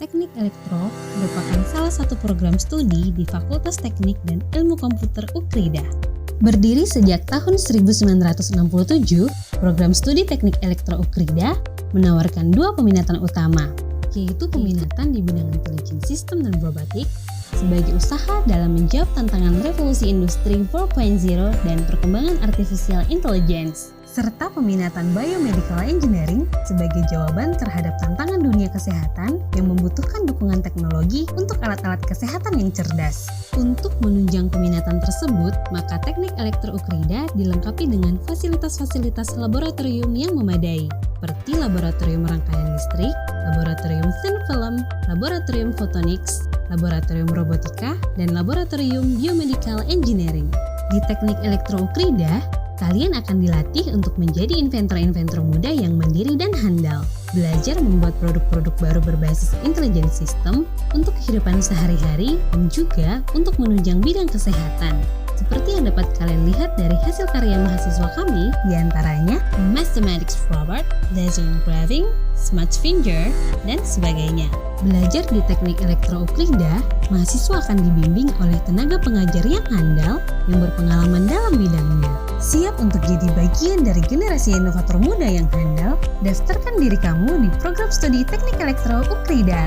Teknik Elektro merupakan salah satu program studi di Fakultas Teknik dan Ilmu Komputer UKRIDA. Berdiri sejak tahun 1967, program studi Teknik Elektro UKRIDA menawarkan dua peminatan utama, yaitu peminatan di bidang intelligent system dan robotik sebagai usaha dalam menjawab tantangan revolusi industri 4.0 dan perkembangan artificial intelligence, serta peminatan biomedical engineering sebagai jawaban terhadap tantangan dunia kesehatan yang membutuhkan dukungan teknologi untuk alat-alat kesehatan yang cerdas. Untuk menunjang peminatan tersebut, maka Teknik Elektro UKRIDA dilengkapi dengan fasilitas-fasilitas laboratorium yang memadai, seperti laboratorium rangkaian listrik, laboratorium thin film, laboratorium photonics, laboratorium robotika, dan laboratorium biomedical engineering. Di Teknik Elektro UKRIDA, kalian akan dilatih untuk menjadi inventor-inventor muda yang mandiri dan handal, belajar membuat produk-produk baru berbasis intelligent system untuk kehidupan sehari-hari dan juga untuk menunjang bidang kesehatan. Seperti yang dapat kalian lihat dari hasil karya mahasiswa kami, diantaranya Mathematics Robot, Laser Engraving, Smart Finger, dan sebagainya. Belajar di Teknik Elektro UKRIDA, mahasiswa akan dibimbing oleh tenaga pengajar yang handal yang berpengalaman dalam bidangnya. Siap untuk jadi bagian dari generasi inovator muda yang handal? Daftarkan diri kamu di program studi Teknik Elektro UKRIDA.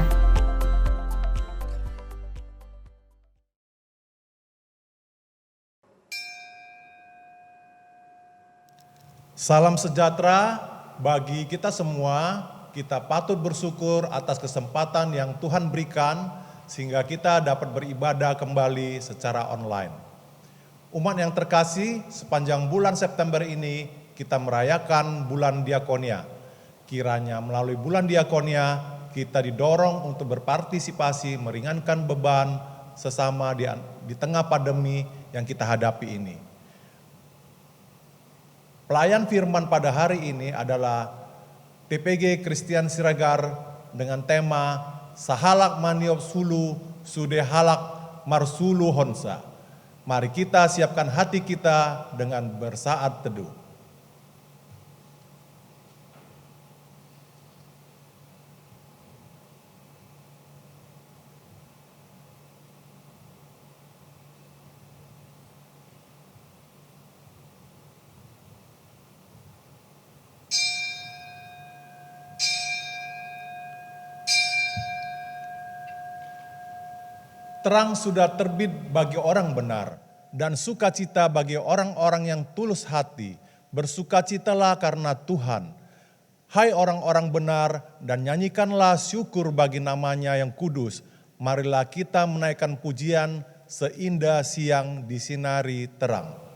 Salam sejahtera bagi kita semua. Kita patut bersyukur atas kesempatan yang Tuhan berikan sehingga kita dapat beribadah kembali secara online. Umat yang terkasih, sepanjang bulan September ini kita merayakan bulan diakonia. Kiranya melalui bulan diakonia kita didorong untuk berpartisipasi meringankan beban sesama di tengah pandemi yang kita hadapi ini. Pelayan firman pada hari ini adalah TPG Christian Siregar dengan tema Sahalak Maniop Sulu Sude Halak Marsulu Honsa. Mari kita siapkan hati kita dengan bersaat teduh. Terang sudah terbit bagi orang benar, dan sukacita bagi orang-orang yang tulus hati. Bersukacitalah karena Tuhan. Hai orang-orang benar, dan nyanyikanlah syukur bagi namanya yang kudus. Marilah kita menaikkan pujian seindah siang disinari terang.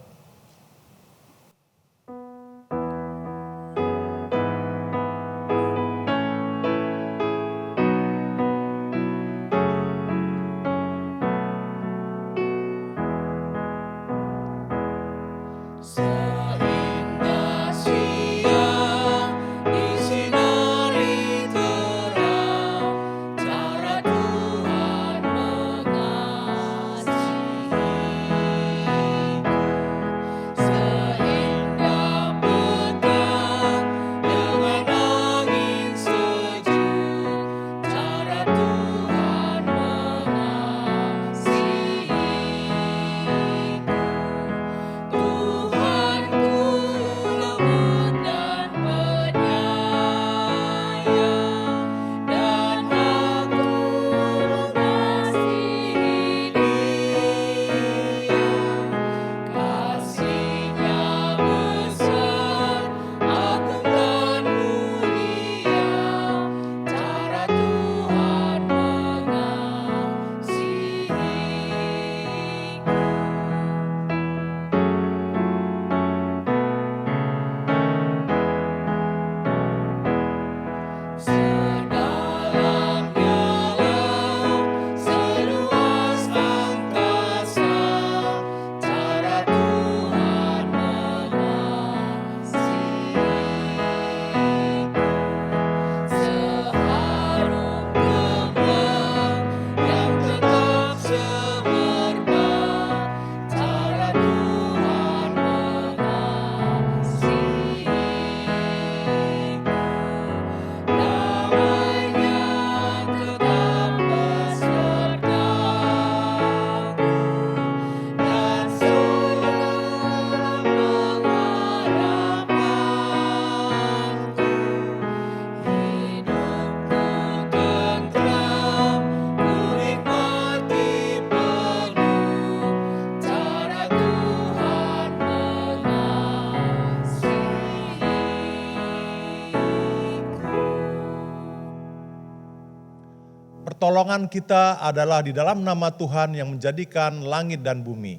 Pertolongan kita adalah di dalam nama Tuhan yang menjadikan langit dan bumi.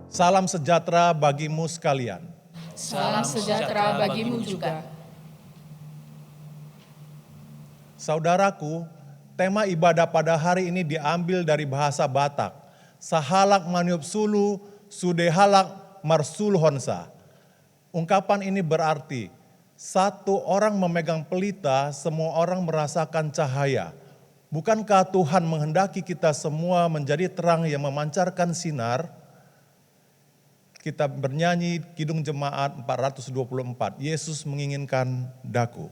Salam sejahtera bagimu sekalian. Salam sejahtera bagimu juga. Saudaraku, tema ibadah pada hari ini diambil dari bahasa Batak. Sahalak maniup sulu, sudehalak marsul honsa. Ungkapan ini berarti, satu orang memegang pelita, semua orang merasakan cahaya. Bukankah Tuhan menghendaki kita semua menjadi terang yang memancarkan sinar? Kita bernyanyi Kidung Jemaat 424, Yesus menginginkan daku.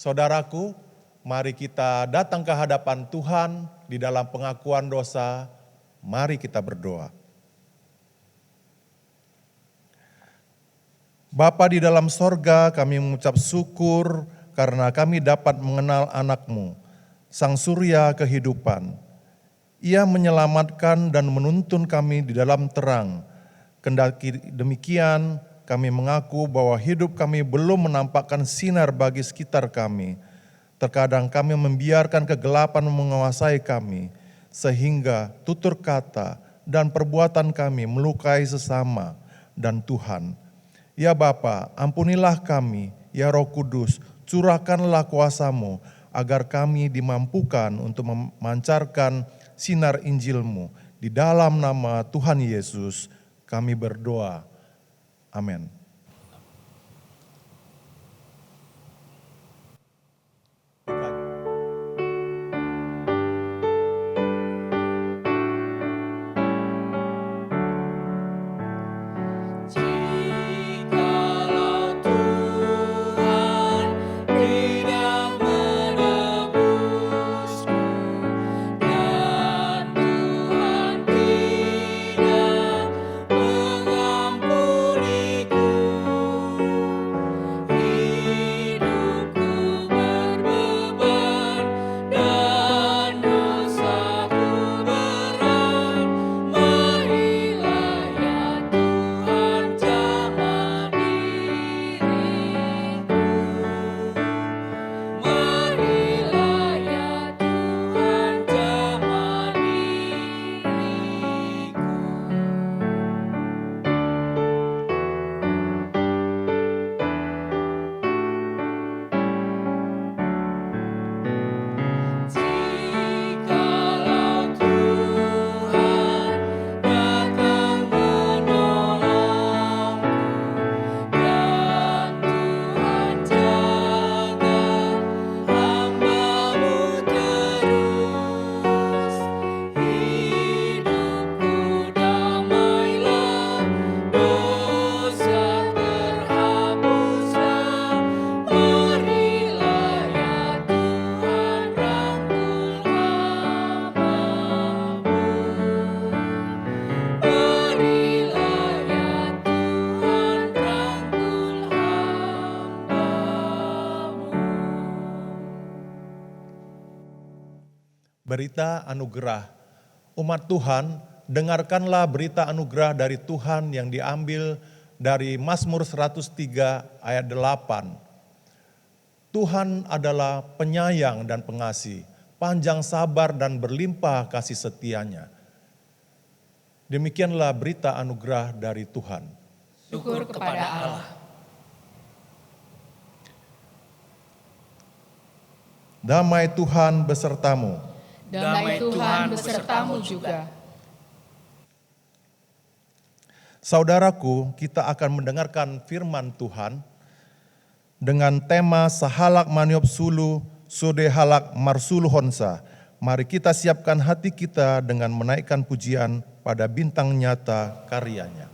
Saudaraku, mari kita datang ke hadapan Tuhan di dalam pengakuan dosa. Mari kita berdoa. Bapa di dalam sorga, kami mengucap syukur karena kami dapat mengenal anak-Mu, Sang Surya kehidupan. Ia menyelamatkan dan menuntun kami di dalam terang. Kendati demikian, kami mengaku bahwa hidup kami belum menampakkan sinar bagi sekitar kami. Terkadang kami membiarkan kegelapan menguasai kami, sehingga tutur kata dan perbuatan kami melukai sesama dan Tuhan. Ya Bapa, ampunilah kami, ya Roh Kudus, curahkanlah kuasa-Mu, agar kami dimampukan untuk memancarkan sinar Injil-Mu. Di dalam nama Tuhan Yesus, kami berdoa. Amin. Mengampuniku berita anugerah. Umat Tuhan, dengarkanlah berita anugerah dari Tuhan yang diambil dari Mazmur 103 ayat 8. Tuhan adalah penyayang dan pengasih, panjang sabar dan berlimpah kasih setianya. Demikianlah berita anugerah dari Tuhan. Syukur kepada Allah. Damai Tuhan besertamu. Damai Tuhan besertamu juga. Saudaraku, kita akan mendengarkan firman Tuhan dengan tema Sahalak Maniop Sulu Sude Halak Marsulu Honsa. Mari kita siapkan hati kita dengan menaikkan pujian pada bintang nyata karyanya.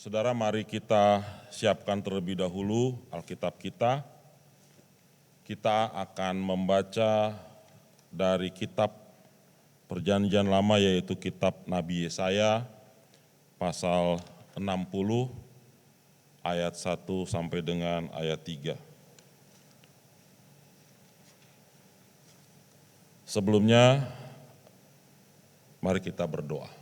Saudara, mari kita siapkan terlebih dahulu Alkitab kita. Kita akan membaca dari kitab Perjanjian Lama, yaitu kitab Nabi Yesaya, pasal 60, ayat 1 sampai dengan ayat 3. Sebelumnya, mari kita berdoa.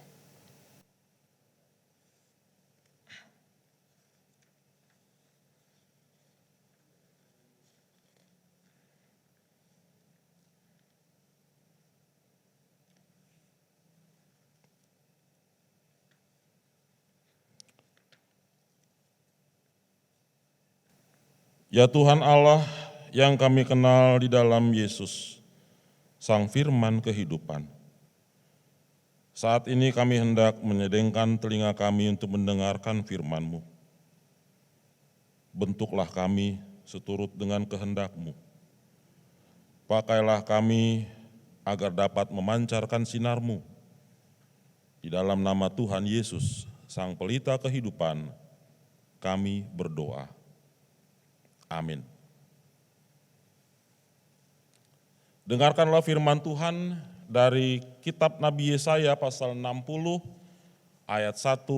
Ya Tuhan Allah yang kami kenal di dalam Yesus, Sang Firman kehidupan. Saat ini kami hendak menyedengkan telinga kami untuk mendengarkan firman-Mu. Bentuklah kami seturut dengan kehendak-Mu. Pakailah kami agar dapat memancarkan sinar-Mu. Di dalam nama Tuhan Yesus, Sang Pelita kehidupan, kami berdoa. Amin. Dengarkanlah firman Tuhan dari kitab Nabi Yesaya pasal 60 ayat 1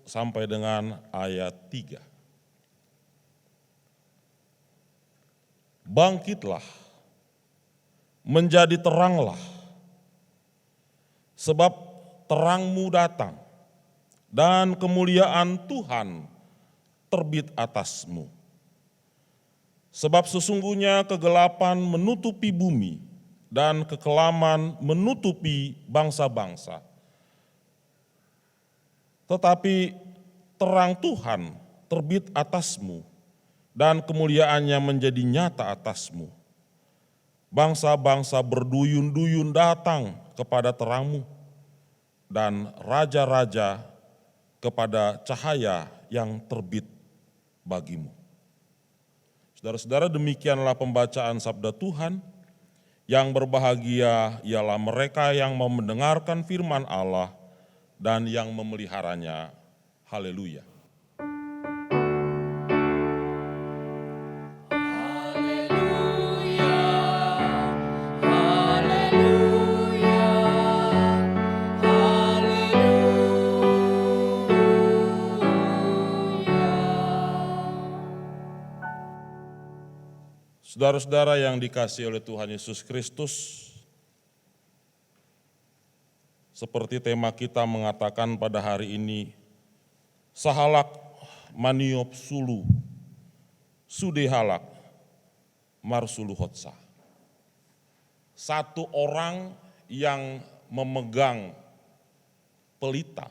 sampai dengan ayat 3. Bangkitlah, menjadi teranglah, sebab terangmu datang dan kemuliaan Tuhan terbit atasmu. Sebab sesungguhnya kegelapan menutupi bumi dan kekelaman menutupi bangsa-bangsa. Tetapi terang Tuhan terbit atasmu dan kemuliaannya menjadi nyata atasmu. Bangsa-bangsa berduyun-duyun datang kepada terangmu dan raja-raja kepada cahaya yang terbit bagimu. Saudara-saudara, demikianlah pembacaan sabda Tuhan. Yang berbahagia ialah mereka yang mau mendengarkan firman Allah dan yang memeliharanya. Haleluya. Haleluya, haleluya. Saudara-saudara yang dikasihi oleh Tuhan Yesus Kristus, seperti tema kita mengatakan pada hari ini, sahalak maniop sulu, sudehalak marsulu hotsa. Satu orang yang memegang pelita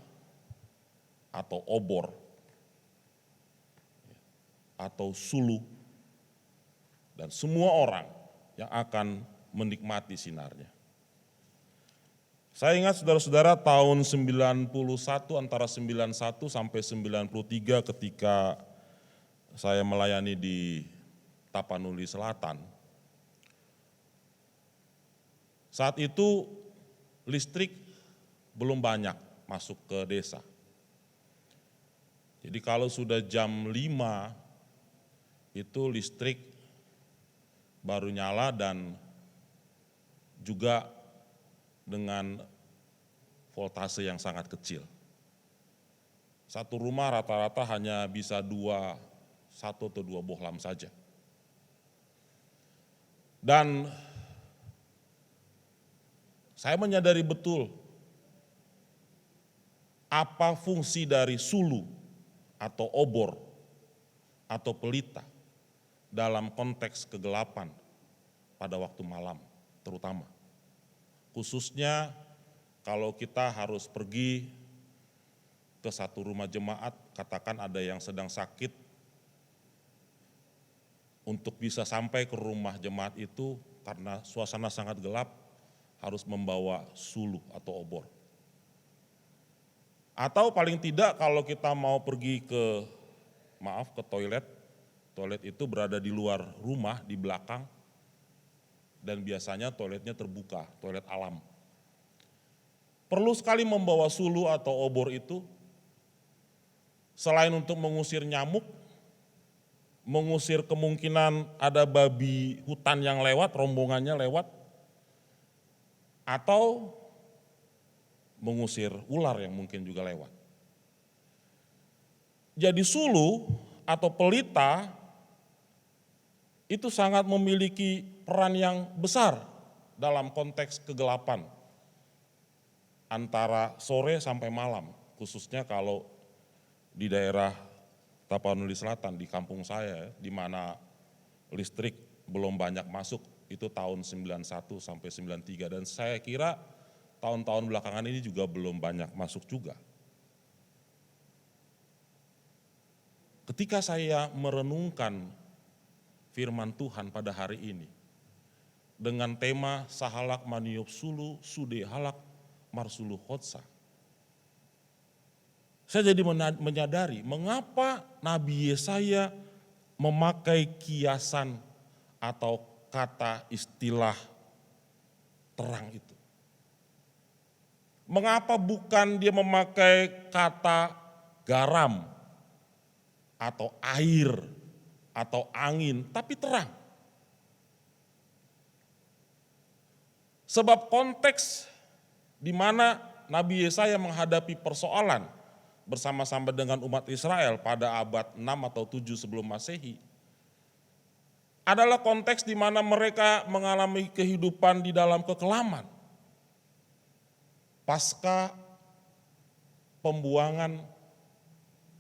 atau obor atau sulu, dan semua orang yang akan menikmati sinarnya. Saya ingat saudara-saudara tahun 91, antara 91 sampai 93 ketika saya melayani di Tapanuli Selatan. Saat itu listrik belum banyak masuk ke desa. Jadi kalau sudah jam 5 itu listrik baru nyala dan juga dengan voltase yang sangat kecil. Satu rumah rata-rata hanya bisa 1 atau 2 bohlam saja. Dan saya menyadari betul apa fungsi dari sulu atau obor atau pelita dalam konteks kegelapan pada waktu malam terutama. Khususnya kalau kita harus pergi ke satu rumah jemaat, katakan ada yang sedang sakit, untuk bisa sampai ke rumah jemaat itu karena suasana sangat gelap harus membawa sulu atau obor. Atau paling tidak kalau kita mau pergi ke toilet, toilet itu berada di luar rumah, di belakang, dan biasanya toiletnya terbuka, toilet alam. Perlu sekali membawa sulu atau obor itu, selain untuk mengusir nyamuk, mengusir kemungkinan ada babi hutan yang lewat, rombongannya lewat, atau mengusir ular yang mungkin juga lewat. Jadi sulu atau pelita itu sangat memiliki peran yang besar dalam konteks kegelapan antara sore sampai malam, khususnya kalau di daerah Tapanuli Selatan, di kampung saya, di mana listrik belum banyak masuk, itu tahun 91 sampai 93, dan saya kira tahun-tahun belakangan ini juga belum banyak masuk juga. Ketika saya merenungkan firman Tuhan pada hari ini, dengan tema sahalak maniop sulu, sude halak marsulu hotsa, saya jadi menyadari mengapa Nabi Yesaya memakai kiasan atau kata istilah terang itu. Mengapa bukan dia memakai kata garam atau air atau angin, tapi terang. Sebab konteks di mana Nabi Yesaya menghadapi persoalan bersama-sama dengan umat Israel pada abad 6 atau 7 sebelum Masehi, adalah konteks di mana mereka mengalami kehidupan di dalam kekelaman. Pasca pembuangan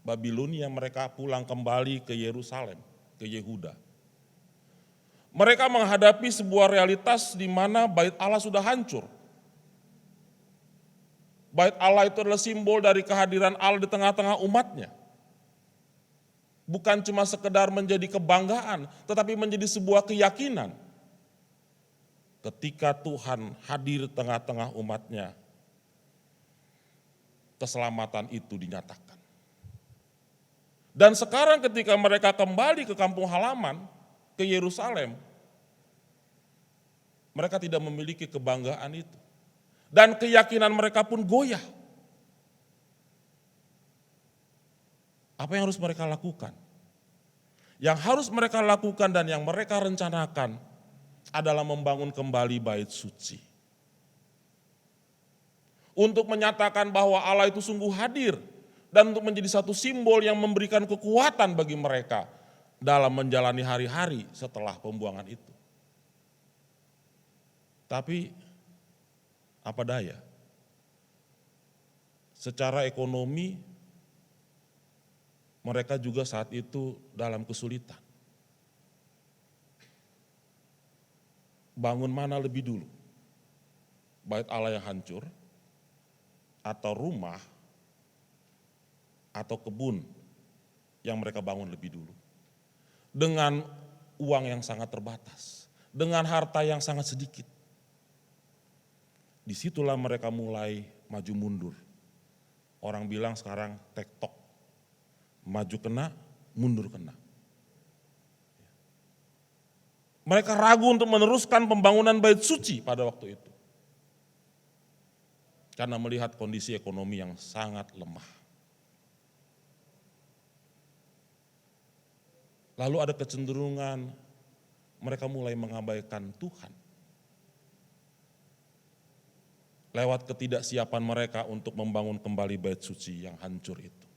Babilonia, mereka pulang kembali ke Yerusalem, ke Yehuda. Mereka menghadapi sebuah realitas di mana bait Allah sudah hancur. Bait Allah itu adalah simbol dari kehadiran Allah di tengah-tengah umatnya. Bukan cuma sekedar menjadi kebanggaan, tetapi menjadi sebuah keyakinan. Ketika Tuhan hadir di tengah-tengah umatnya, keselamatan itu dinyatakan. Dan sekarang ketika mereka kembali ke kampung halaman, ke Yerusalem, mereka tidak memiliki kebanggaan itu. Dan keyakinan mereka pun goyah. Apa yang harus mereka lakukan? Yang harus mereka lakukan dan yang mereka rencanakan adalah membangun kembali bait suci. Untuk menyatakan bahwa Allah itu sungguh hadir dan untuk menjadi satu simbol yang memberikan kekuatan bagi mereka dalam menjalani hari-hari setelah pembuangan itu. Tapi apa daya, secara ekonomi mereka juga saat itu dalam kesulitan. Bangun mana lebih dulu? Bait Allah yang hancur, atau rumah, atau kebun yang mereka bangun lebih dulu. Dengan uang yang sangat terbatas, dengan harta yang sangat sedikit. Disitulah mereka mulai maju mundur. Orang bilang sekarang tektok, maju kena, mundur kena. Mereka ragu untuk meneruskan pembangunan bait suci pada waktu itu. Karena melihat kondisi ekonomi yang sangat lemah. Lalu ada kecenderungan mereka mulai mengabaikan Tuhan. Lewat ketidaksiapan mereka untuk membangun kembali bait suci yang hancur itu.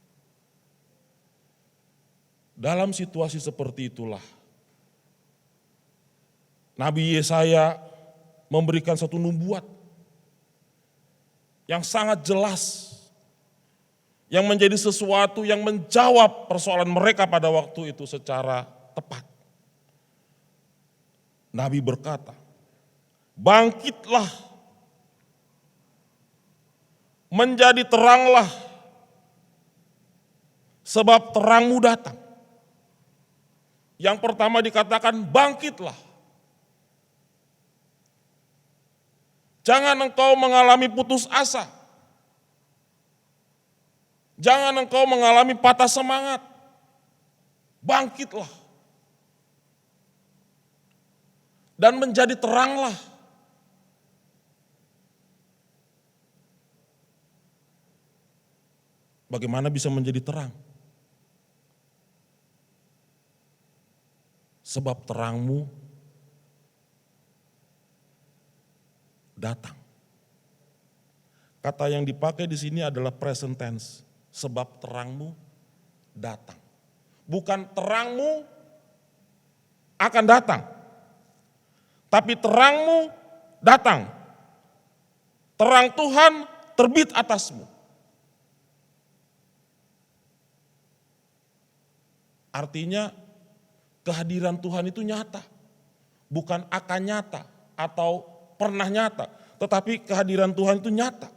Dalam situasi seperti itulah Nabi Yesaya memberikan satu nubuat yang sangat jelas, yang menjadi sesuatu yang menjawab persoalan mereka pada waktu itu secara tepat. Nabi berkata, "Bangkitlah, menjadi teranglah, sebab terangmu datang." Yang pertama dikatakan bangkitlah. Jangan engkau mengalami putus asa. Jangan engkau mengalami patah semangat. Bangkitlah. Dan menjadi teranglah. Bagaimana bisa menjadi terang? Sebab terangmu datang. Kata yang dipakai di sini adalah present tense. Sebab terangmu datang. Bukan terangmu akan datang. Tapi terangmu datang. Terang Tuhan terbit atasmu. Artinya kehadiran Tuhan itu nyata. Bukan akan nyata atau pernah nyata. Tetapi kehadiran Tuhan itu nyata.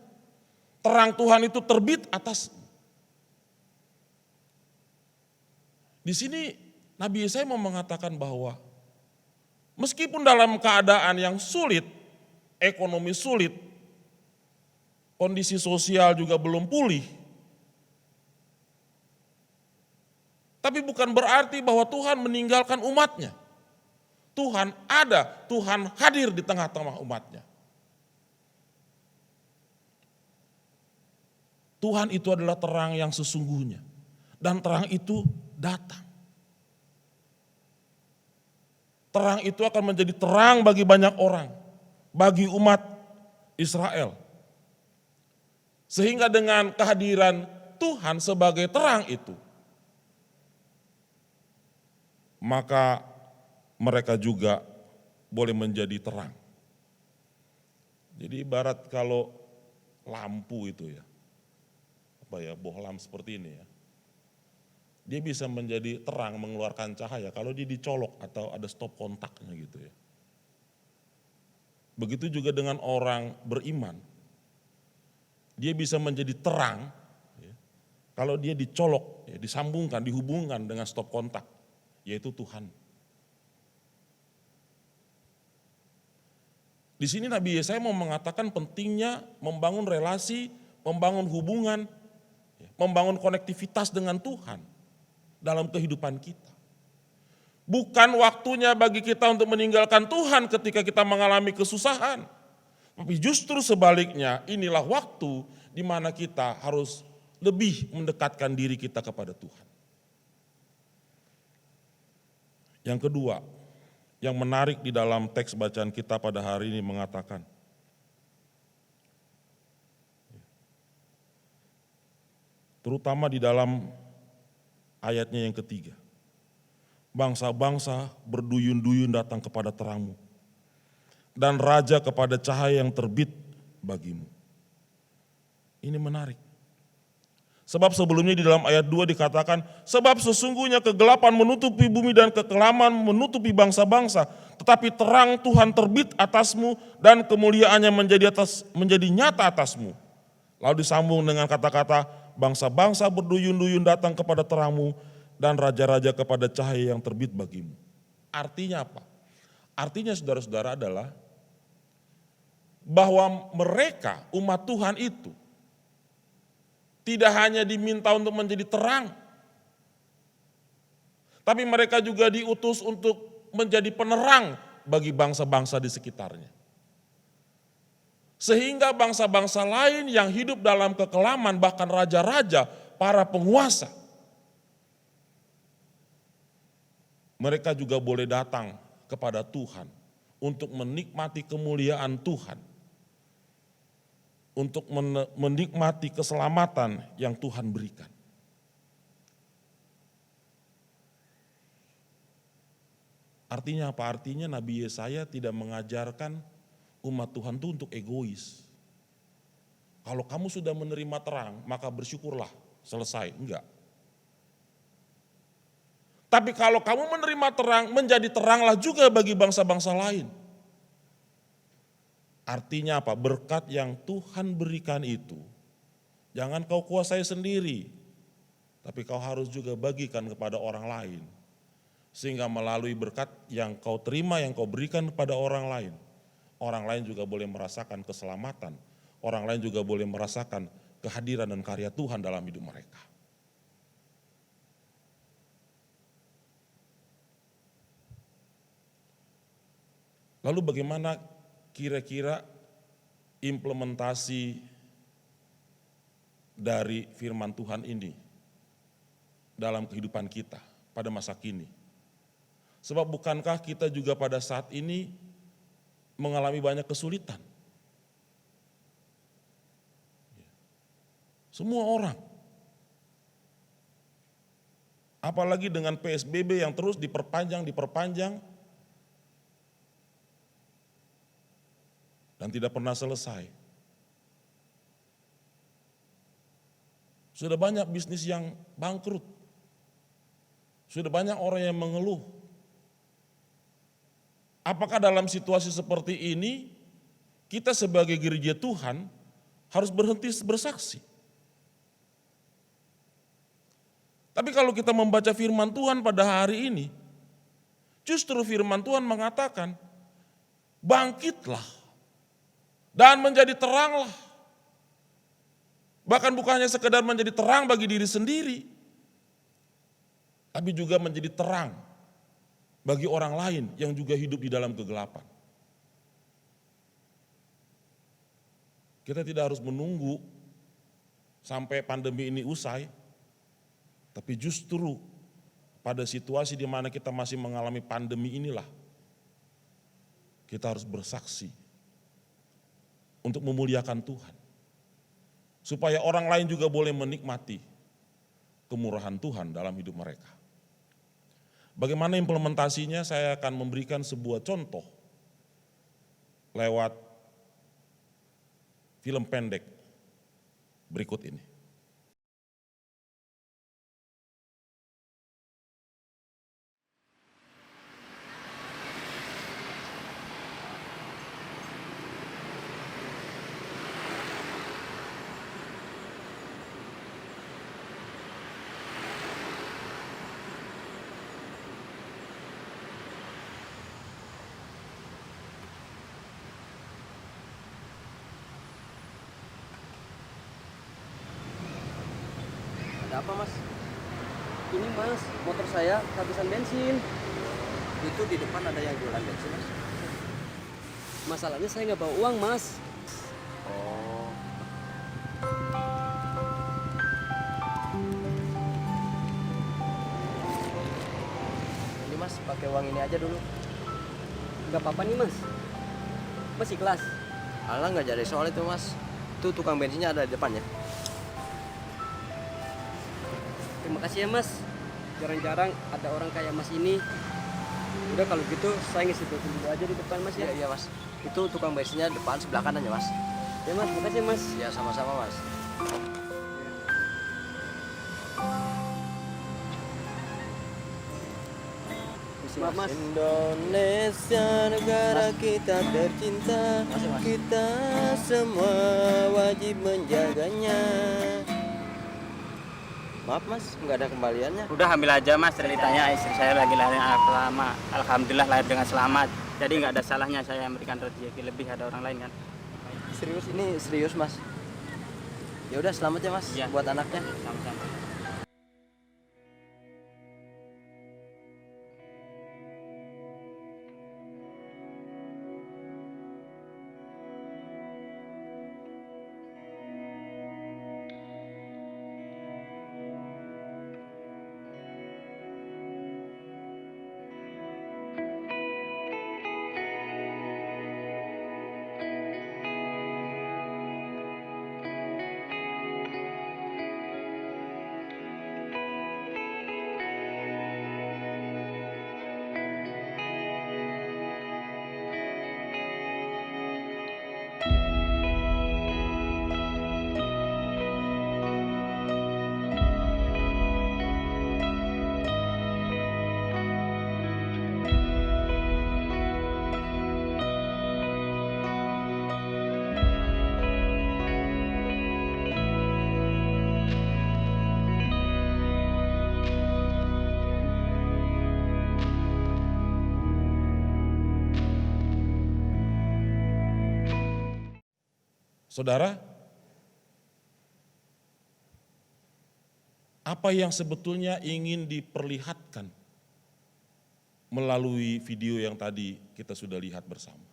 Terang Tuhan itu terbit atasmu. Di sini Nabi Yesaya mau mengatakan bahwa meskipun dalam keadaan yang sulit, ekonomi sulit, kondisi sosial juga belum pulih, tapi bukan berarti bahwa Tuhan meninggalkan umatnya. Tuhan ada, Tuhan hadir di tengah-tengah umatnya. Tuhan itu adalah terang yang sesungguhnya. Dan terang itu datang. Terang itu akan menjadi terang bagi banyak orang. Bagi umat Israel. Sehingga dengan kehadiran Tuhan sebagai terang itu, maka mereka juga boleh menjadi terang. Jadi ibarat kalau lampu itu ya, bohlam seperti ini ya. Dia bisa menjadi terang mengeluarkan cahaya kalau dia dicolok atau ada stop kontaknya gitu ya. Begitu juga dengan orang beriman. Dia bisa menjadi terang ya, kalau dia dicolok, ya, disambungkan, dihubungkan dengan stop kontak, yaitu Tuhan. Di sini Nabi Yesaya mau mengatakan pentingnya membangun relasi, membangun hubungan, membangun konektivitas dengan Tuhan dalam kehidupan kita. Bukan waktunya bagi kita untuk meninggalkan Tuhan ketika kita mengalami kesusahan. Tapi justru sebaliknya, inilah waktu di mana kita harus lebih mendekatkan diri kita kepada Tuhan. Yang kedua, yang menarik di dalam teks bacaan kita pada hari ini mengatakan, terutama di dalam ayatnya yang ketiga, bangsa-bangsa berduyun-duyun datang kepada terang-Mu, dan raja kepada cahaya yang terbit bagimu. Ini menarik. Sebab sebelumnya di dalam ayat 2 dikatakan, sebab sesungguhnya kegelapan menutupi bumi dan kekelaman menutupi bangsa-bangsa, tetapi terang Tuhan terbit atasmu dan kemuliaannya menjadi nyata atasmu. Lalu disambung dengan kata-kata, bangsa-bangsa berduyun-duyun datang kepada terang-Mu dan raja-raja kepada cahaya yang terbit bagimu. Artinya apa? Artinya saudara-saudara adalah bahwa mereka umat Tuhan itu tidak hanya diminta untuk menjadi terang, tapi mereka juga diutus untuk menjadi penerang bagi bangsa-bangsa di sekitarnya. Sehingga bangsa-bangsa lain yang hidup dalam kekelaman, bahkan raja-raja, para penguasa, mereka juga boleh datang kepada Tuhan untuk menikmati kemuliaan Tuhan, untuk menikmati keselamatan yang Tuhan berikan. Artinya apa? Artinya Nabi Yesaya tidak mengajarkan umat Tuhan itu untuk egois. Kalau kamu sudah menerima terang, maka bersyukurlah, selesai. Enggak. Tapi kalau kamu menerima terang, menjadi teranglah juga bagi bangsa-bangsa lain. Artinya apa? Berkat yang Tuhan berikan itu, jangan kau kuasai sendiri, tapi kau harus juga bagikan kepada orang lain. Sehingga melalui berkat yang kau terima, yang kau berikan kepada orang lain juga boleh merasakan keselamatan, orang lain juga boleh merasakan kehadiran dan karya Tuhan dalam hidup mereka. Lalu bagaimana kira-kira implementasi dari firman Tuhan ini dalam kehidupan kita pada masa kini? Sebab bukankah kita juga pada saat ini mengalami banyak kesulitan? Semua orang. Apalagi dengan PSBB yang terus diperpanjang, dan tidak pernah selesai. Sudah banyak bisnis yang bangkrut. Sudah banyak orang yang mengeluh. Apakah dalam situasi seperti ini kita sebagai gereja Tuhan harus berhenti bersaksi? Tapi kalau kita membaca firman Tuhan pada hari ini, justru firman Tuhan mengatakan, bangkitlah dan menjadi teranglah. Bahkan bukan hanya sekedar menjadi terang bagi diri sendiri, tapi juga menjadi terang bagi orang lain yang juga hidup di dalam kegelapan. Kita tidak harus menunggu sampai pandemi ini usai, tapi justru pada situasi di mana kita masih mengalami pandemi inilah, kita harus bersaksi untuk memuliakan Tuhan. Supaya orang lain juga boleh menikmati kemurahan Tuhan dalam hidup mereka. Bagaimana implementasinya? Saya akan memberikan sebuah contoh lewat film pendek berikut ini. Ada apa mas? Ini mas, motor saya kehabisan bensin. Itu di depan ada yang jualan bensin mas. Masalahnya saya nggak bawa uang mas. Oh. Ini mas, pakai uang ini aja dulu. Nggak apa-apa nih mas. Mas ikhlas? Alah nggak jadi soal itu mas. Itu tukang bensinnya ada di depannya. Terima kasih ya mas. jarang-jarang ada orang kayak Mas ini. Udah kalau gitu saya ngisi bensin dulu aja di depan Mas ya. Iya Mas, itu tukang bensinnya depan sebelah kanan ya Mas. Ya Mas, makasih Mas. Ya sama-sama Mas. Maaf Mas. Indonesia negara kita tercinta, Makasih, Mas. kita semua wajib menjaganya. Maaf Mas, nggak ada kembaliannya. Udah ambil aja Mas, ceritanya istri saya lagi lahir anak pertama. Alhamdulillah lahir dengan selamat. Jadi nggak ada salahnya saya memberikan rezeki lebih ada orang lain kan. Serius ini serius Mas. Ya udah selamat ya Mas Iya. buat anaknya. Sama-sama. Saudara, apa yang sebetulnya ingin diperlihatkan melalui video yang tadi kita sudah lihat bersama?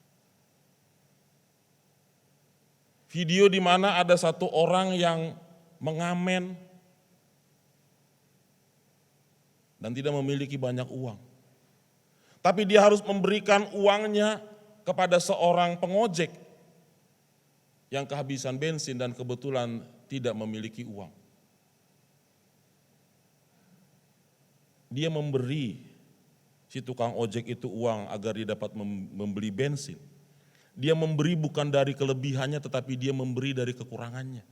Video di mana ada satu orang yang mengamen dan tidak memiliki banyak uang. Tapi dia harus memberikan uangnya kepada seorang pengojek yang kehabisan bensin dan kebetulan tidak memiliki uang. Dia memberi si tukang ojek itu uang agar dia dapat membeli bensin. Dia memberi bukan dari kelebihannya tetapi dia memberi dari kekurangannya.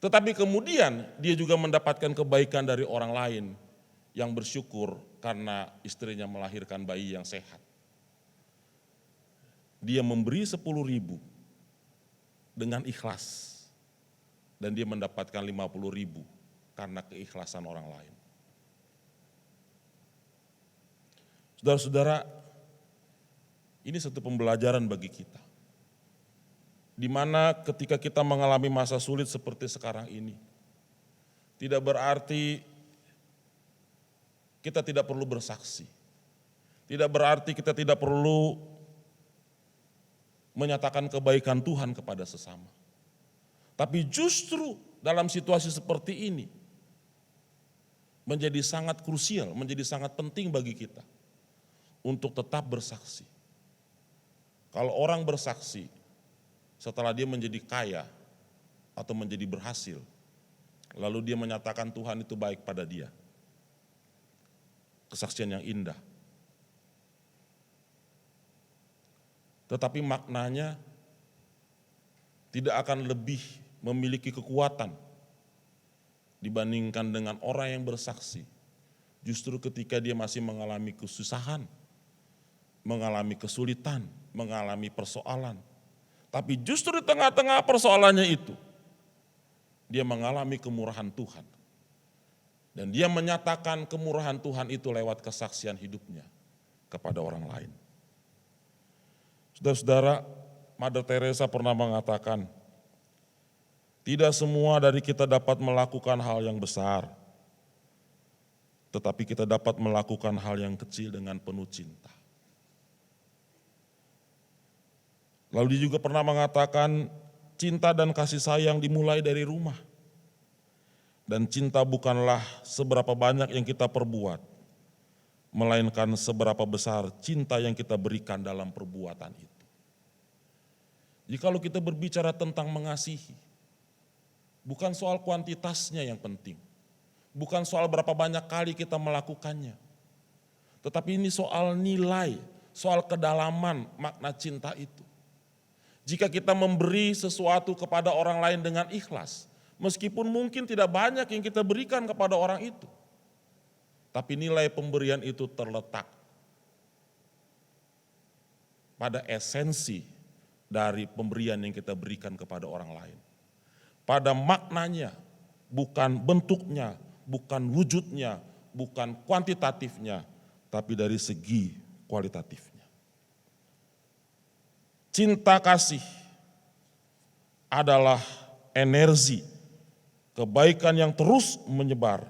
Tetapi kemudian dia juga mendapatkan kebaikan dari orang lain yang bersyukur karena istrinya melahirkan bayi yang sehat. Dia memberi 10.000 dengan ikhlas dan dia mendapatkan 50.000 karena keikhlasan orang lain. Saudara-saudara, ini satu pembelajaran bagi kita. Di mana ketika kita mengalami masa sulit seperti sekarang ini, tidak berarti kita tidak perlu bersaksi. Tidak berarti kita tidak perlu menyatakan kebaikan Tuhan kepada sesama. Tapi justru dalam situasi seperti ini menjadi sangat krusial, menjadi sangat penting bagi kita untuk tetap bersaksi. Kalau orang bersaksi setelah dia menjadi kaya atau menjadi berhasil, lalu dia menyatakan Tuhan itu baik pada dia. Kesaksian yang indah. Tetapi maknanya tidak akan lebih memiliki kekuatan dibandingkan dengan orang yang bersaksi. Justru ketika dia masih mengalami kesusahan, mengalami kesulitan, mengalami persoalan. Tapi justru di tengah-tengah persoalannya itu, dia mengalami kemurahan Tuhan. Dan dia menyatakan kemurahan Tuhan itu lewat kesaksian hidupnya kepada orang lain. Saudara-saudara, Mother Teresa pernah mengatakan, tidak semua dari kita dapat melakukan hal yang besar, tetapi kita dapat melakukan hal yang kecil dengan penuh cinta. Lalu dia juga pernah mengatakan, cinta dan kasih sayang dimulai dari rumah. Dan cinta bukanlah seberapa banyak yang kita perbuat, melainkan seberapa besar cinta yang kita berikan dalam perbuatan itu. Jikalau kita berbicara tentang mengasihi, bukan soal kuantitasnya yang penting, Bukan soal berapa banyak kali kita melakukannya. Tetapi ini soal nilai, soal kedalaman makna cinta itu. Jika kita memberi sesuatu kepada orang lain dengan ikhlas, meskipun mungkin tidak banyak yang kita berikan kepada orang itu, tapi nilai pemberian itu terletak pada esensi dari pemberian yang kita berikan kepada orang lain. Pada maknanya, bukan bentuknya, bukan wujudnya, bukan kuantitatifnya, tapi dari segi kualitatifnya. Cinta kasih adalah energi kebaikan yang terus menyebar,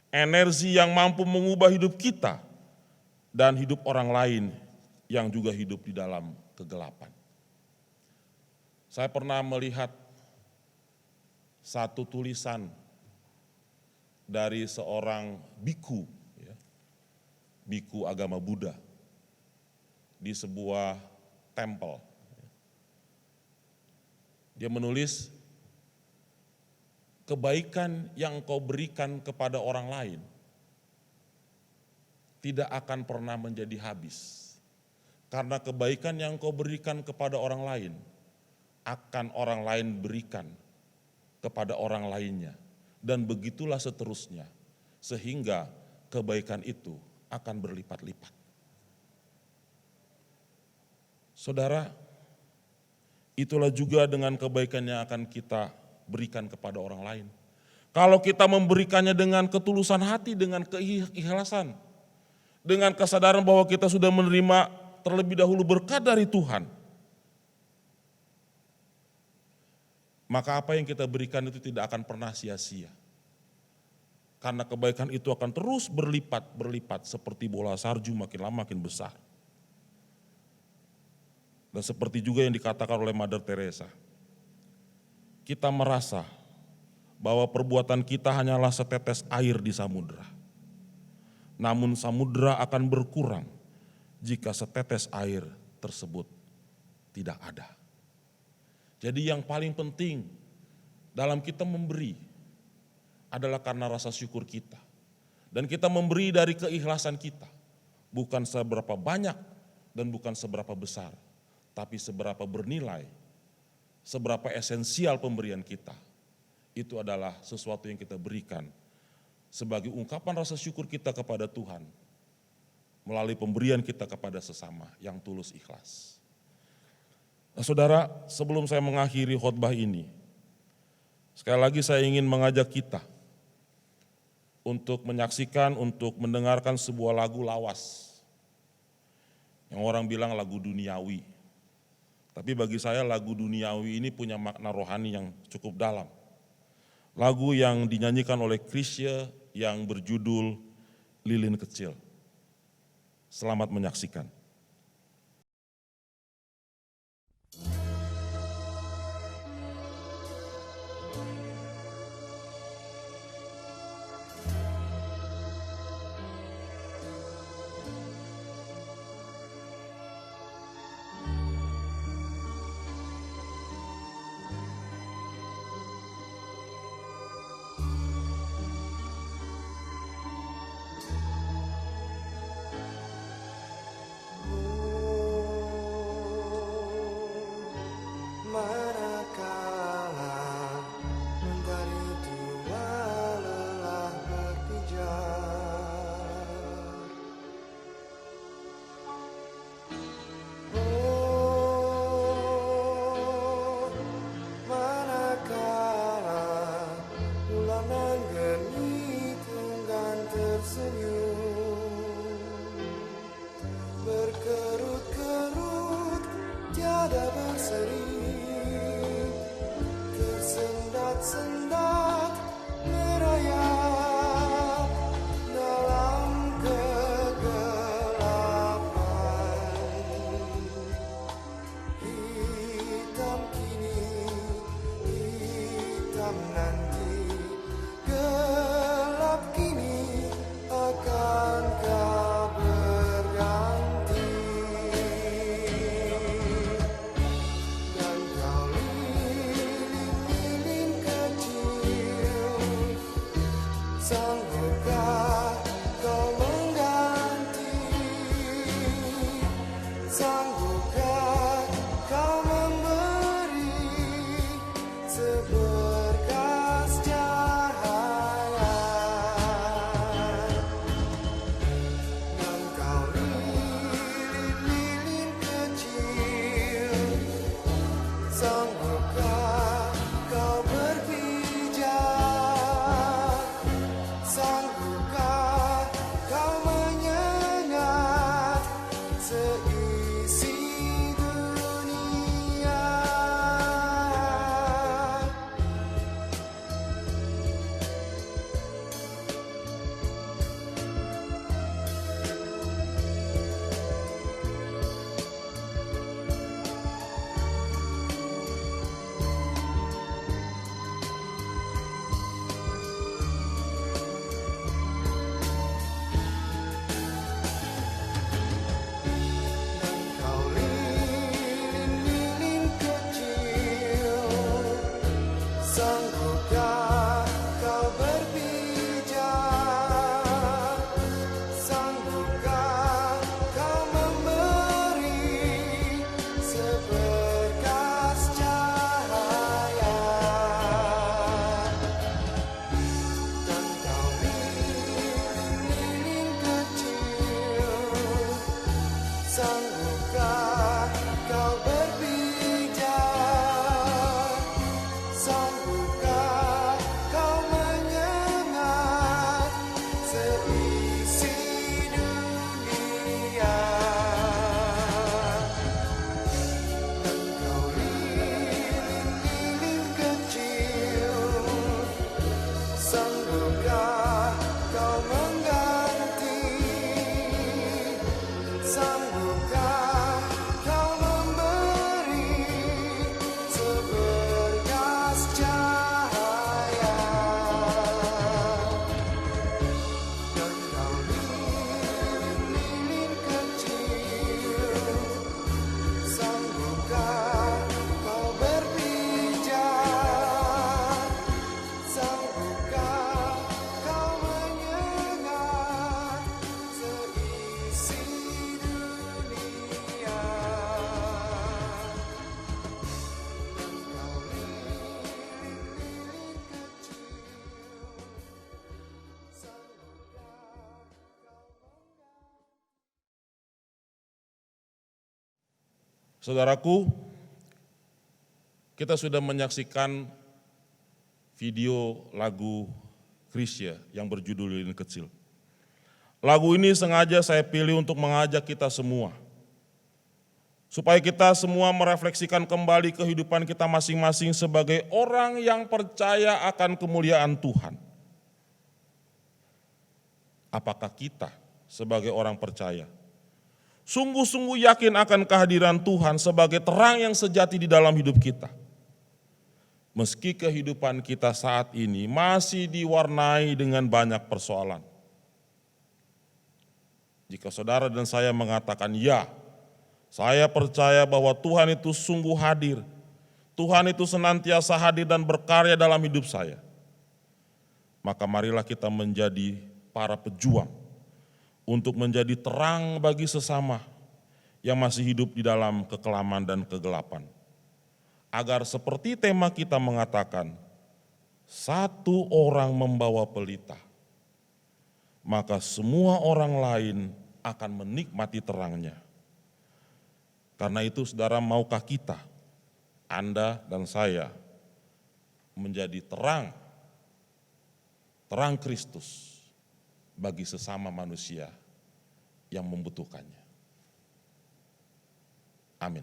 energi yang mampu mengubah hidup kita dan hidup orang lain yang juga hidup di dalam kegelapan. Saya pernah melihat satu tulisan dari seorang biku, biku agama Buddha di sebuah tempel. Dia menulis, kebaikan yang kau berikan kepada orang lain tidak akan pernah menjadi habis. Karena kebaikan yang kau berikan kepada orang lain akan orang lain berikan kepada orang lainnya. Dan begitulah seterusnya, sehingga kebaikan itu akan berlipat-lipat. Saudara, itulah juga dengan kebaikan yang akan kita berikan kepada orang lain. Kalau kita memberikannya dengan ketulusan hati, dengan keikhlasan, dengan kesadaran bahwa kita sudah menerima terlebih dahulu berkat dari Tuhan, maka apa yang kita berikan itu tidak akan pernah sia-sia. Karena kebaikan itu akan terus berlipat seperti bola salju makin lama makin besar. Dan seperti juga yang dikatakan oleh Mother Teresa, kita merasa bahwa perbuatan kita hanyalah setetes air di samudera. Namun samudera akan berkurang jika setetes air tersebut tidak ada. Jadi yang paling penting dalam kita memberi adalah karena rasa syukur kita. Dan kita memberi dari keikhlasan kita. Bukan seberapa banyak dan bukan seberapa besar, tapi seberapa bernilai, seberapa esensial pemberian kita. Itu adalah sesuatu yang kita berikan sebagai ungkapan rasa syukur kita kepada Tuhan melalui pemberian kita kepada sesama yang tulus ikhlas. Nah, saudara, sebelum saya mengakhiri khotbah ini, sekali lagi saya ingin mengajak kita untuk menyaksikan, untuk mendengarkan sebuah lagu lawas. Yang orang bilang lagu duniawi. Tapi bagi saya lagu duniawi ini punya makna rohani yang cukup dalam. Lagu yang dinyanyikan oleh Chrisye yang berjudul Lilin Kecil. Selamat menyaksikan. Dan kau lilin-lilin kecil Saudaraku, kita sudah menyaksikan video lagu Krisya yang berjudul Lilin Kecil. Lagu ini sengaja saya pilih untuk mengajak kita semua, supaya kita semua merefleksikan kembali kehidupan kita masing-masing sebagai orang yang percaya akan kemuliaan Tuhan. Apakah kita sebagai orang percaya sungguh-sungguh yakin akan kehadiran Tuhan sebagai terang yang sejati di dalam hidup kita? Meski kehidupan kita saat ini masih diwarnai dengan banyak persoalan. Jika saudara dan saya mengatakan ya, saya percaya bahwa Tuhan itu sungguh hadir. Tuhan itu senantiasa hadir dan berkarya dalam hidup saya. Maka marilah kita menjadi para pejuang untuk menjadi terang bagi sesama yang masih hidup di dalam kekelaman dan kegelapan. Agar seperti tema kita mengatakan, satu orang membawa pelita, maka semua orang lain akan menikmati terangnya. Karena itu saudara, maukah kita, Anda dan saya, menjadi terang Kristus bagi sesama manusia yang membutuhkannya. Amin.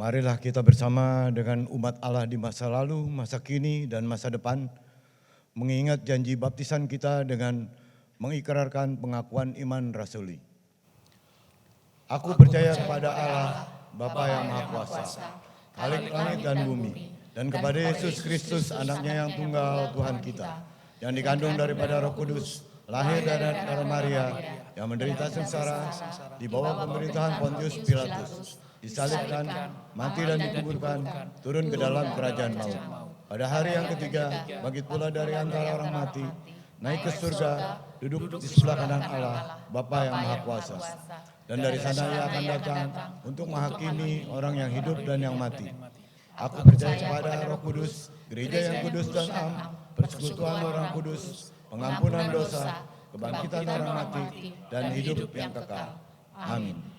Marilah kita bersama dengan umat Allah di masa lalu, masa kini, dan masa depan, mengingat janji baptisan kita dengan mengikrarkan pengakuan iman rasuli. Aku percaya kepada Allah, Bapa yang Maha Kuasa, Khalik langit dan bumi, dan kepada Yesus Kristus, anaknya yang tunggal Tuhan kita, yang dikandung daripada Roh Kudus, lahir dari darah Maria, yang menderita sengsara di bawah pemerintahan Pontius Pilatus, disalibkan, mati dan dikuburkan, turun ke dalam kerajaan maut. Pada hari yang ketiga, bangkit pula dari antara orang mati, naik ke surga, duduk di sebelah kanan Allah, Bapa yang Maha Kuasa. Dan dari sana Ia akan datang untuk menghakimi orang yang hidup dan yang mati. Aku percaya kepada Roh Kudus, gereja yang kudus dan am, persekutuan orang kudus, pengampunan dosa, kebangkitan orang mati, dan hidup yang kekal. Amin.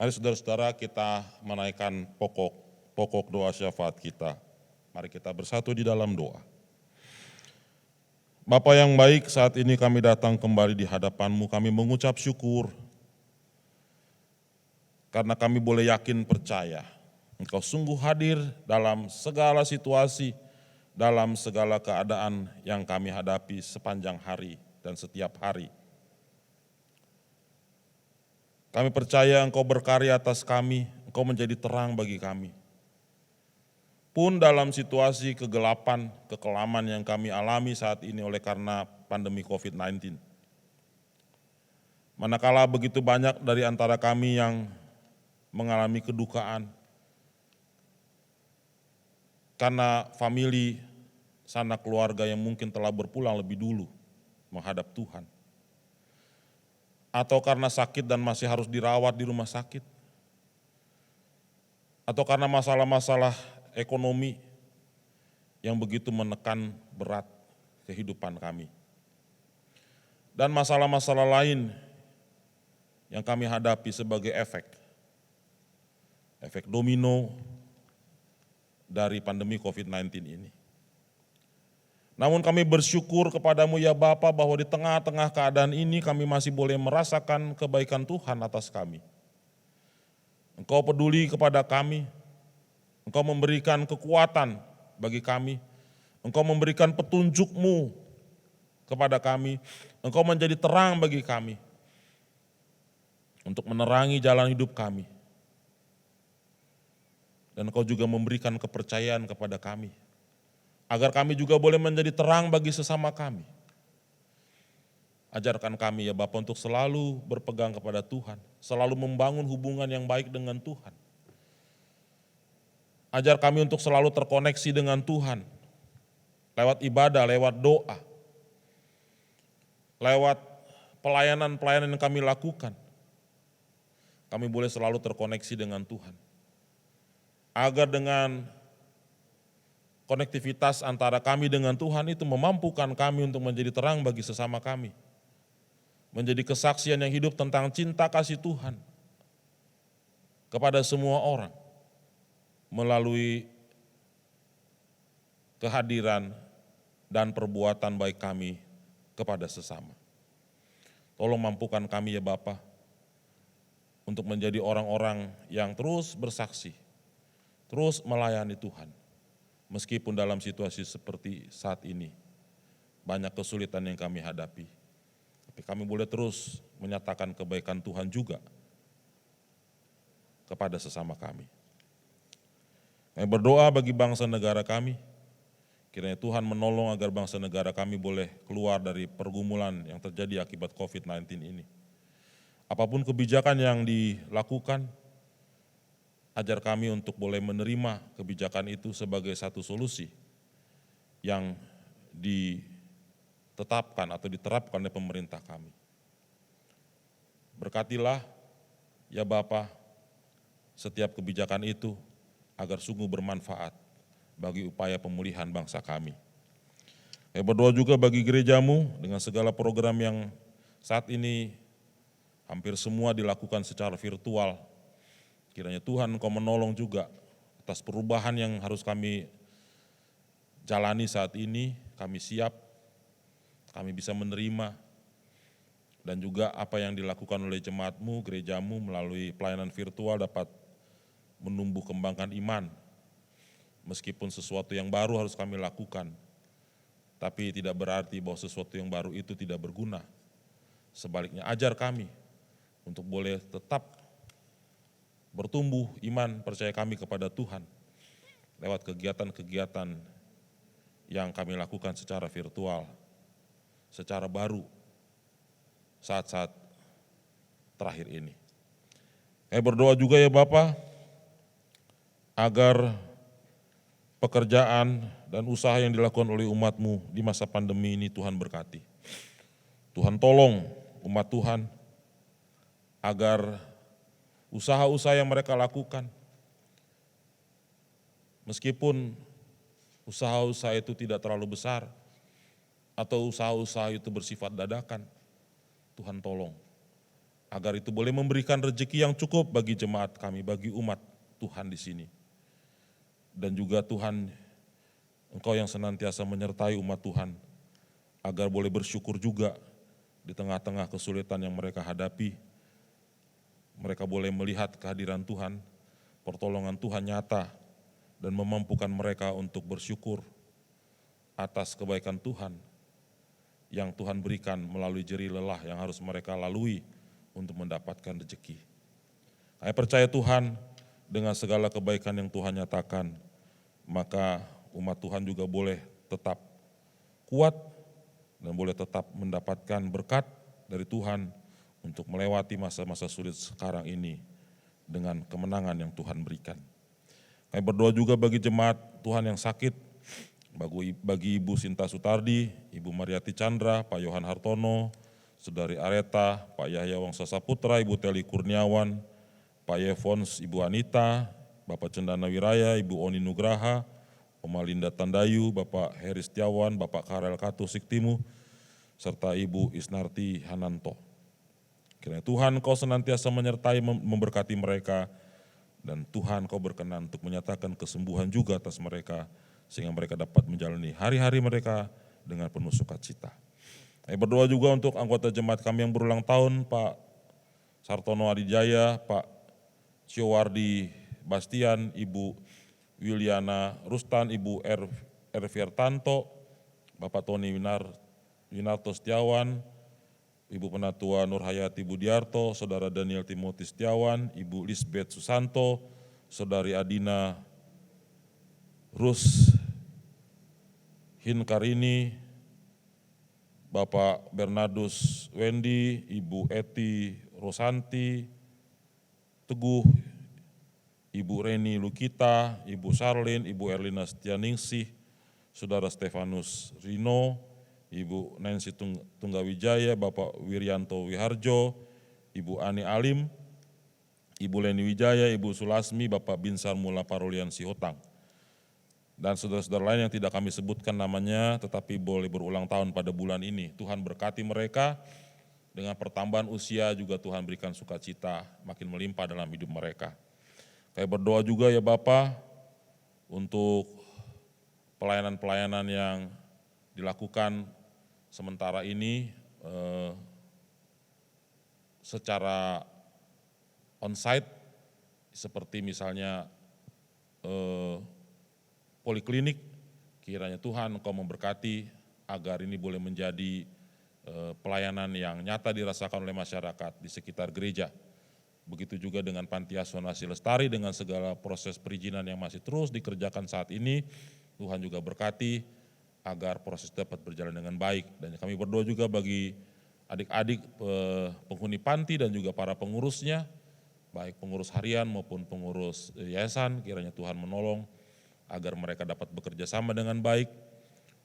Mari saudara-saudara kita menaikkan pokok doa syafaat kita. Mari kita bersatu di dalam doa. Bapa yang baik, saat ini kami datang kembali di hadapan-Mu, kami mengucap syukur karena kami boleh yakin percaya Engkau sungguh hadir dalam segala situasi, dalam segala keadaan yang kami hadapi sepanjang hari dan setiap hari. Kami percaya Engkau berkarya atas kami, Engkau menjadi terang bagi kami. Pun dalam situasi kegelapan, kekelaman yang kami alami saat ini oleh karena pandemi COVID-19. Manakala begitu banyak dari antara kami yang mengalami kedukaan, karena famili, sanak keluarga yang mungkin telah berpulang lebih dulu menghadap Tuhan. Atau karena sakit dan masih harus dirawat di rumah sakit, atau karena masalah-masalah ekonomi yang begitu menekan berat kehidupan kami. Dan masalah-masalah lain yang kami hadapi sebagai efek domino dari pandemi COVID-19 ini. Namun kami bersyukur kepadamu ya Bapa bahwa di tengah-tengah keadaan ini kami masih boleh merasakan kebaikan Tuhan atas kami. Engkau peduli kepada kami, Engkau memberikan kekuatan bagi kami, Engkau memberikan petunjuk-Mu kepada kami, Engkau menjadi terang bagi kami untuk menerangi jalan hidup kami. Dan Engkau juga memberikan kepercayaan kepada kami, agar kami juga boleh menjadi terang bagi sesama kami. Ajarkan kami ya Bapa untuk selalu berpegang kepada Tuhan, selalu membangun hubungan yang baik dengan Tuhan. Ajar kami untuk selalu terkoneksi dengan Tuhan, lewat ibadah, lewat doa, lewat pelayanan-pelayanan yang kami lakukan. Kami boleh selalu terkoneksi dengan Tuhan. Agar dengan konektivitas antara kami dengan Tuhan itu memampukan kami untuk menjadi terang bagi sesama kami. Menjadi kesaksian yang hidup tentang cinta kasih Tuhan kepada semua orang melalui kehadiran dan perbuatan baik kami kepada sesama. Tolong mampukan kami ya Bapa untuk menjadi orang-orang yang terus bersaksi, terus melayani Tuhan. Meskipun dalam situasi seperti saat ini, banyak kesulitan yang kami hadapi. Tapi kami boleh terus menyatakan kebaikan Tuhan juga kepada sesama kami. Kami berdoa bagi bangsa negara kami, kiranya Tuhan menolong agar bangsa negara kami boleh keluar dari pergumulan yang terjadi akibat COVID-19 ini. Apapun kebijakan yang dilakukan, ajar kami untuk boleh menerima kebijakan itu sebagai satu solusi yang ditetapkan atau diterapkan oleh pemerintah kami. Berkatilah ya Bapa setiap kebijakan itu agar sungguh bermanfaat bagi upaya pemulihan bangsa kami. Saya berdoa juga bagi gerejamu dengan segala program yang saat ini hampir semua dilakukan secara virtual. Kiranya Tuhan Engkau menolong juga atas perubahan yang harus kami jalani saat ini, kami siap, kami bisa menerima, dan juga apa yang dilakukan oleh jemaatmu, gerejamu melalui pelayanan virtual dapat menumbuh kembangkan iman. Meskipun sesuatu yang baru harus kami lakukan, tapi tidak berarti bahwa sesuatu yang baru itu tidak berguna. Sebaliknya ajar kami untuk boleh tetap bertumbuh iman percaya kami kepada Tuhan lewat kegiatan-kegiatan yang kami lakukan secara virtual, secara baru saat-saat terakhir ini. Saya berdoa juga ya Bapa, agar pekerjaan dan usaha yang dilakukan oleh umat-Mu di masa pandemi ini Tuhan berkati. Tuhan tolong umat Tuhan agar usaha-usaha yang mereka lakukan, meskipun usaha-usaha itu tidak terlalu besar atau usaha-usaha itu bersifat dadakan, Tuhan tolong agar itu boleh memberikan rezeki yang cukup bagi jemaat kami, bagi umat Tuhan di sini. Dan juga Tuhan, Engkau yang senantiasa menyertai umat Tuhan, agar boleh bersyukur juga di tengah-tengah kesulitan yang mereka hadapi. Mereka boleh melihat kehadiran Tuhan, pertolongan Tuhan nyata, dan memampukan mereka untuk bersyukur atas kebaikan Tuhan yang Tuhan berikan melalui jerih lelah yang harus mereka lalui untuk mendapatkan rezeki. Saya percaya Tuhan, dengan segala kebaikan yang Tuhan nyatakan, maka umat Tuhan juga boleh tetap kuat dan boleh tetap mendapatkan berkat dari Tuhan untuk melewati masa-masa sulit sekarang ini dengan kemenangan yang Tuhan berikan. Kami berdoa juga bagi jemaat Tuhan yang sakit, bagi Ibu Sinta Sutardi, Ibu Mariati Chandra, Pak Yohan Hartono, Saudari Areta, Pak Yahya Wangsa Saputra, Ibu Teli Kurniawan, Pak Yevons, Ibu Anita, Bapak Cendana Wiraya, Ibu Oni Nugraha, Oma Linda Tandayu, Bapak Heri Setiawan, Bapak Karel Katu Siktimu, serta Ibu Isnarti Hananto. Kiranya Tuhan Kau senantiasa menyertai memberkati mereka, dan Tuhan Kau berkenan untuk menyatakan kesembuhan juga atas mereka, sehingga mereka dapat menjalani hari-hari mereka dengan penuh sukacita. Saya berdoa juga untuk anggota jemaat kami yang berulang tahun, Pak Sartono Adijaya, Pak Ciowardi Bastian, Ibu Wiliana Rustan, Ibu Erviartanto, Bapak Tony Winarto Setiawan, Ibu Penatua Nurhayati Budiarto, Saudara Daniel Timothy Setiawan, Ibu Lisbeth Susanto, Saudari Adina Rus Hinkarini, Bapak Bernardus Wendy, Ibu Eti Rosanti Teguh, Ibu Reni Lukita, Ibu Sarlin, Ibu Erlina Setianingsih, Saudara Stefanus Rino, Ibu Nancy Tunggawijaya, Bapak Wiryanto Wiharjo, Ibu Ani Alim, Ibu Leni Wijaya, Ibu Sulasmi, Bapak Binsar Mula Parolian Sihotang. Dan saudara-saudara lain yang tidak kami sebutkan namanya, tetapi boleh berulang tahun pada bulan ini. Tuhan berkati mereka, dengan pertambahan usia juga Tuhan berikan sukacita makin melimpah dalam hidup mereka. Kami berdoa juga ya Bapa, untuk pelayanan-pelayanan yang dilakukan sementara ini secara onsite, seperti misalnya poliklinik, kiranya Tuhan Engkau memberkati agar ini boleh menjadi pelayanan yang nyata dirasakan oleh masyarakat di sekitar gereja. Begitu juga dengan Panti Asuhan Asih Lestari, dengan segala proses perizinan yang masih terus dikerjakan saat ini, Tuhan juga berkati agar proses dapat berjalan dengan baik. Dan kami berdoa juga bagi adik-adik penghuni panti dan juga para pengurusnya, baik pengurus harian maupun pengurus yayasan, kiranya Tuhan menolong agar mereka dapat bekerja sama dengan baik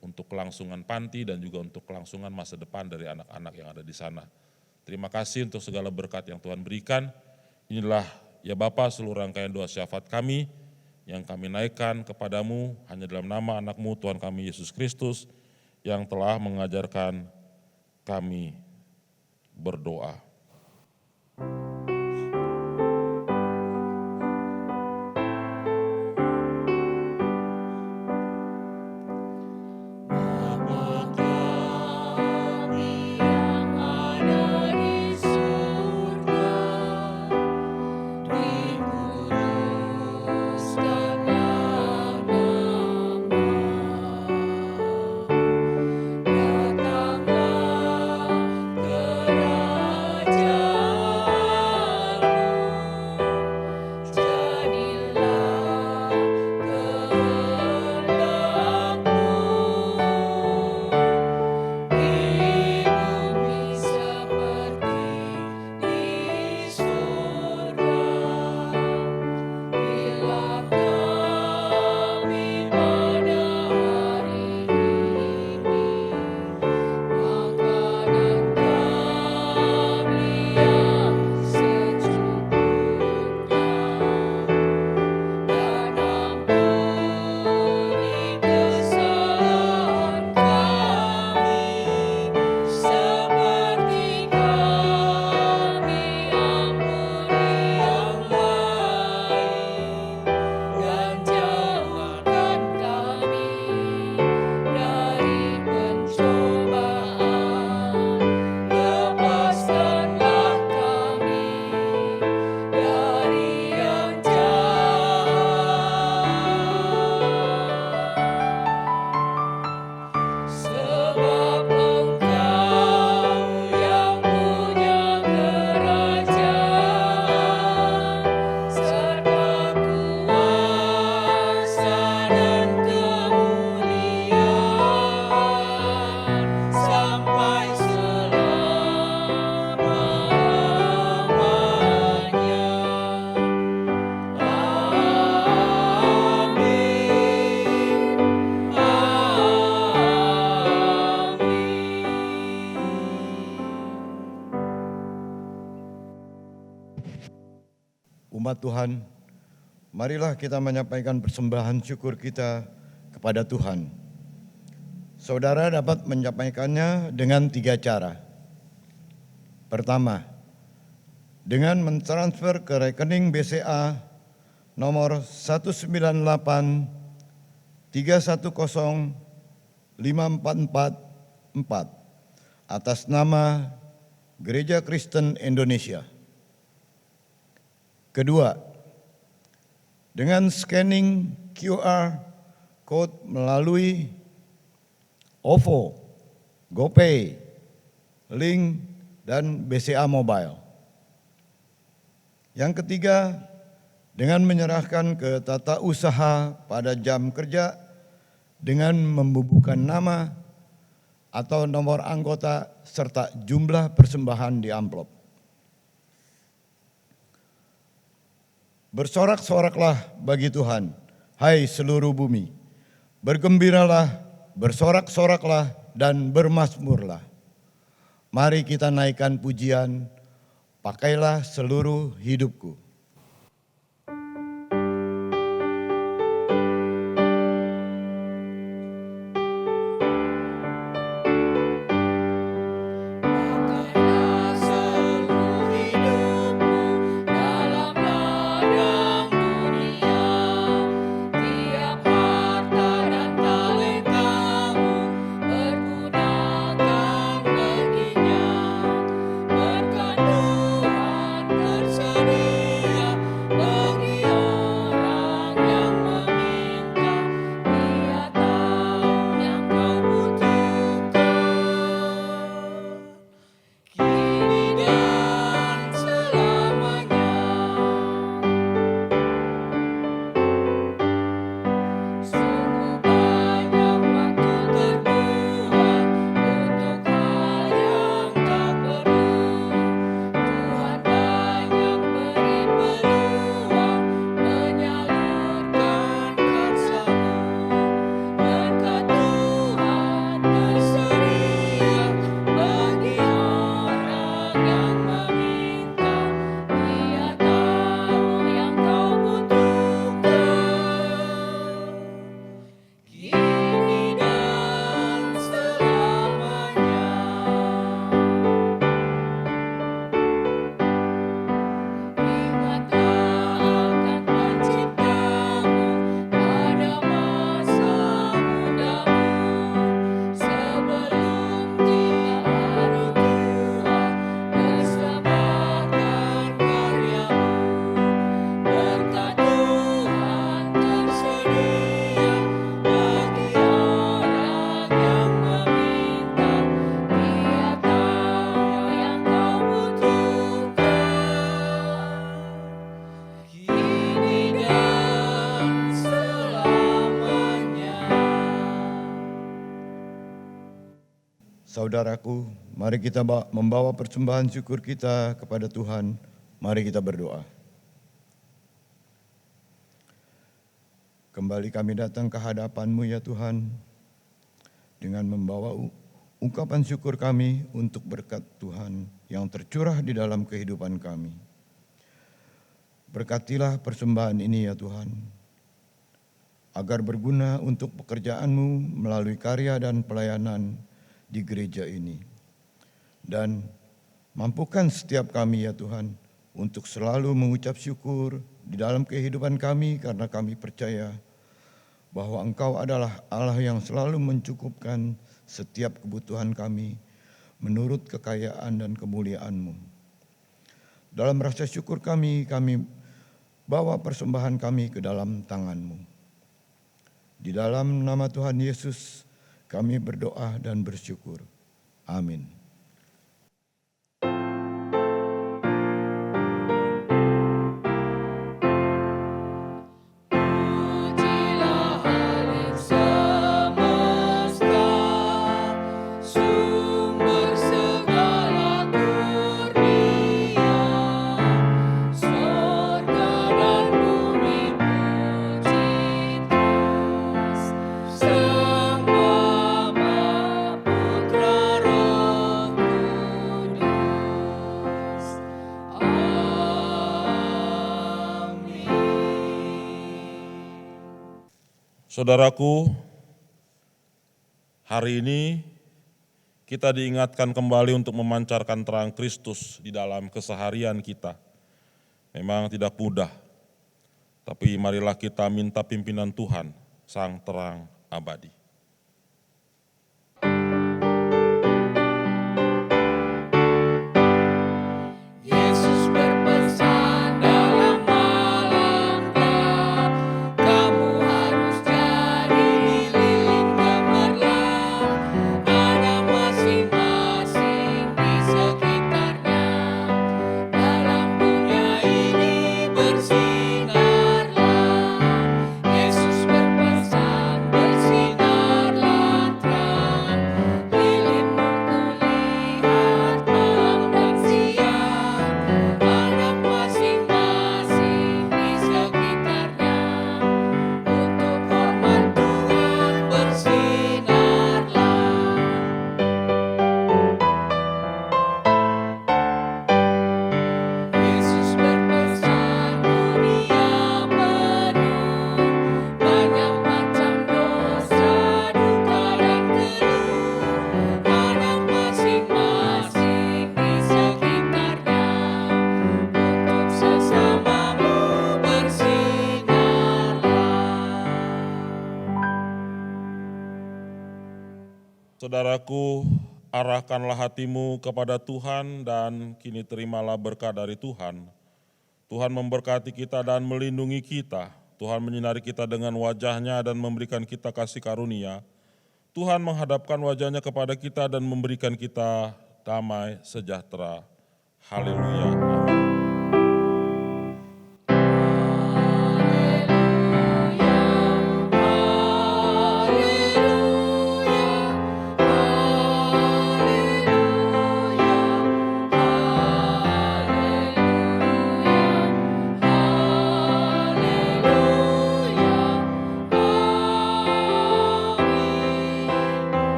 untuk kelangsungan panti dan juga untuk kelangsungan masa depan dari anak-anak yang ada di sana. Terima kasih untuk segala berkat yang Tuhan berikan. Inilah ya Bapa seluruh rangkaian doa syafaat kami yang kami naikkan kepadamu hanya dalam nama anak-Mu Tuhan kami Yesus Kristus yang telah mengajarkan kami berdoa. umat Tuhan, marilah kita menyampaikan persembahan syukur kita kepada Tuhan. Saudara dapat menyampaikannya dengan 3 cara. Pertama, dengan mentransfer ke rekening BCA nomor 198 310 5444 atas nama Gereja Kristen Indonesia. Kedua, dengan scanning QR code melalui OVO, GoPay, Link, dan BCA Mobile. Yang ketiga, dengan menyerahkan ke tata usaha pada jam kerja dengan membubuhkan nama atau nomor anggota serta jumlah persembahan di amplop. Bersorak-soraklah bagi Tuhan, hai seluruh bumi. Bergembiralah, bersorak-soraklah, dan bermazmurlah. Mari kita naikkan pujian, pakailah seluruh hidupku. Saudaraku, mari kita membawa persembahan syukur kita kepada Tuhan. Mari kita berdoa. Kembali kami datang ke hadapan-Mu ya Tuhan, dengan membawa ungkapan syukur kami untuk berkat Tuhan yang tercurah di dalam kehidupan kami. Berkatilah persembahan ini ya Tuhan, agar berguna untuk pekerjaan-Mu melalui karya dan pelayanan di gereja ini. Dan mampukan setiap kami ya Tuhan untuk selalu mengucap syukur di dalam kehidupan kami, karena kami percaya bahwa Engkau adalah Allah yang selalu mencukupkan setiap kebutuhan kami menurut kekayaan dan kemuliaan-Mu. Dalam rasa syukur kami bawa persembahan kami ke dalam tangan-Mu. Di dalam nama Tuhan Yesus kami berdoa dan bersyukur. Amin. Saudaraku, hari ini kita diingatkan kembali untuk memancarkan terang Kristus di dalam keseharian kita. Memang tidak mudah, tapi marilah kita minta pimpinan Tuhan, Sang Terang Abadi. Yesus berpesan dalam malam gelap, kamu harus jadi lilin gemerlap. Ada masing-masing di sekitarnya, dalam dunia ini bersinarlah. Yesus berpesan bersinarlah terang, lilinmu kulihat malam dan siang. Anak masing-masing di sekitarnya, untuk hormat Tuhan bersinarlah. Yesus berpesan dunia penuh banyak macam dosa, duka dan keluh. Anak masing-masing di sekitarnya, untuk sesamamu bersinarlah. Saudaraku, arahkanlah hatimu kepada Tuhan dan kini terimalah berkat dari Tuhan. Tuhan memberkati kita dan melindungi kita. Tuhan menyinari kita dengan wajah-Nya dan memberikan kita kasih karunia. Tuhan menghadapkan wajah-Nya kepada kita dan memberikan kita damai sejahtera. Haleluya. Amin.